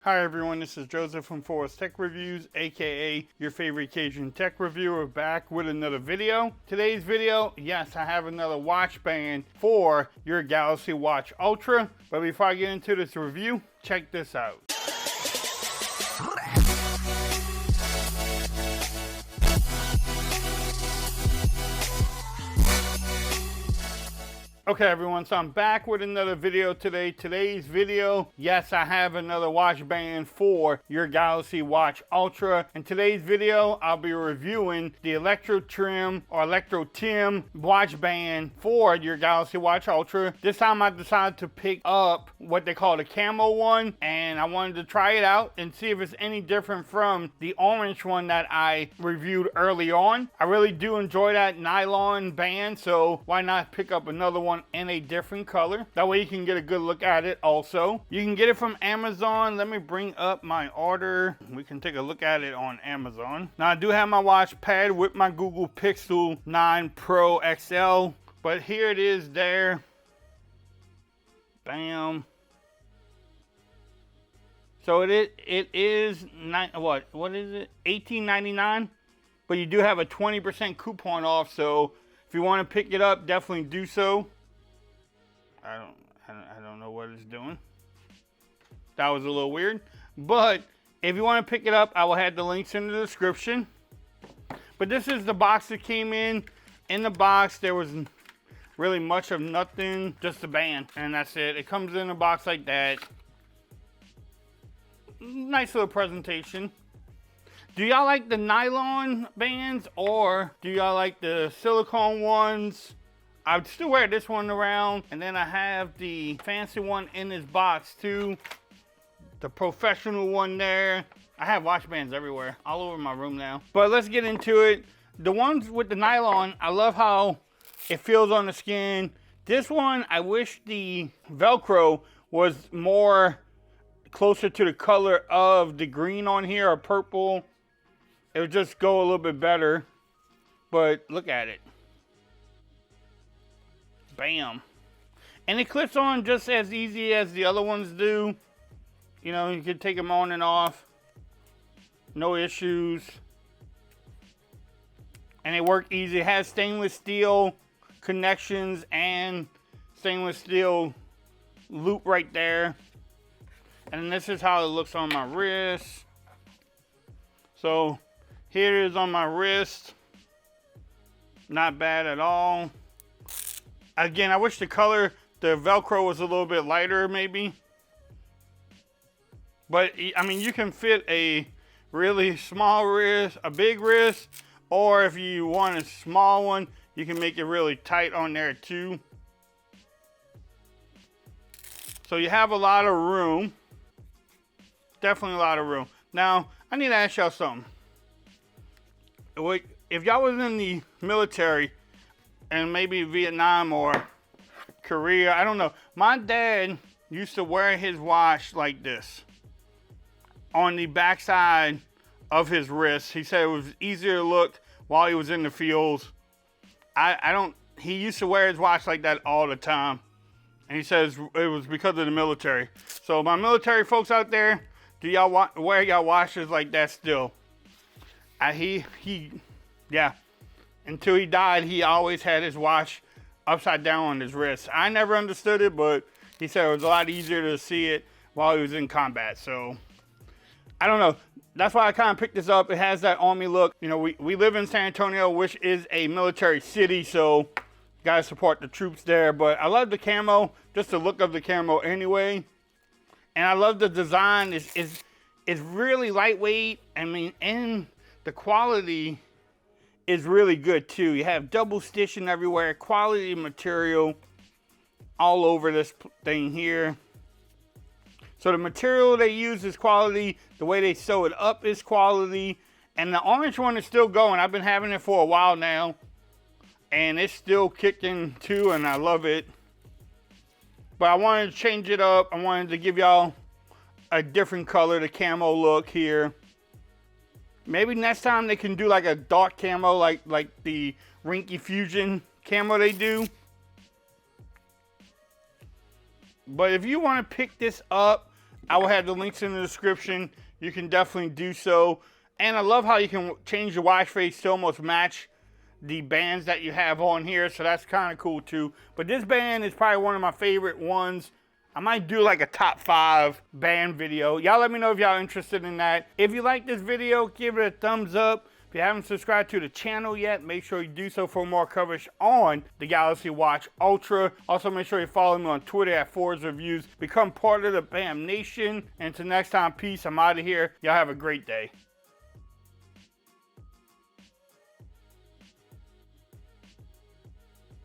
Hi everyone, this is Joseph from Forest Tech Reviews, aka your favorite Cajun tech reviewer, back with another video. Today's video, yes, I have another watch band for your Galaxy Watch Ultra. But before I get into this review, check this out. Okay everyone, so I'm back with another video today. Today's video, yes, I have another watch band for your Galaxy Watch Ultra. In today's video, I'll be reviewing the Electro Tim watch band for your Galaxy Watch Ultra. This time I decided to pick up what they call the camo one, and I wanted to try it out and see if it's any different from the orange one that I reviewed early on. I really do enjoy that nylon band, so why not pick up another one in a different color? That way you can get a good look at it. Also, you can get it from Amazon. Let me bring up my order. We can take a look at it on Amazon. Now I do have my watch paired with my Google Pixel 9 Pro XL, but here it is there. Bam. So it is what is it, $18.99, but you do have a 20% coupon off, so if you want to pick it up, definitely do so. I don't know what it's doing. That was a little weird. But if you want to pick it up, I will have the links in the description. But this is the box that came in. In the box, there was really much of nothing, just a band, and that's it. It comes in a box like that. Nice little presentation. Do y'all like the nylon bands, or do y'all like the silicone ones? I'd still wear this one around, and then I have the fancy one in this box too. The professional one there. I have watch bands everywhere, all over my room now. But let's get into it. The ones with the nylon, I love how it feels on the skin. This one, I wish the Velcro was more closer to the color of the green on here, or purple. It would just go a little bit better. But look at it. Bam. And it clips on just as easy as the other ones do. You know, you can take them on and off. No issues. And they work easy. It has stainless steel connections and stainless steel loop right there. And this is how it looks on my wrist. So here it is on my wrist. Not bad at all. Again, I wish the color, the Velcro was a little bit lighter maybe. But I mean, you can fit a really small wrist, a big wrist, or if you want a small one, you can make it really tight on there too. So you have a lot of room. Definitely a lot of room. Now, I need to ask y'all something. If y'all was in the military, and maybe Vietnam or Korea, I don't know. My dad used to wear his watch like this on the backside of his wrist. He said it was easier to look while he was in the fields. He used to wear his watch like that all the time. And he says it was because of the military. So my military folks out there, do y'all wear y'all watches like that still? Yeah. Until he died, he always had his watch upside down on his wrist. I never understood it, but he said it was a lot easier to see it while he was in combat. So, I don't know. That's why I kind of picked this up. It has that army look. You know, we live in San Antonio, which is a military city, so gotta support the troops there. But I love the camo, just the look of the camo anyway. And I love the design. It's really lightweight. I mean, and the quality is really good too. You have double stitching everywhere, quality material all over this thing here. So the material they use is quality, the way they sew it up is quality, and the orange one is still going. I've been having it for a while now, and it's still kicking too, and I love it. But I wanted to change it up. I wanted to give y'all a different color, the camo look here. Maybe next time they can do like a dark camo, like the Rinky Fusion camo they do. But if you want to pick this up, I will have the links in the description. You can definitely do so. And I love how you can change the watch face to almost match the bands that you have on here, so that's kind of cool too. But this band is probably one of my favorite ones. I might do like a top 5 band video. Y'all let me know if y'all interested in that. If you like this video, give it a thumbs up. If you haven't subscribed to the channel yet, make sure you do so for more coverage on the Galaxy Watch Ultra. Also, make sure you follow me on Twitter at Forza Reviews. Become part of the BAM Nation. And until next time, peace. I'm out of here. Y'all have a great day.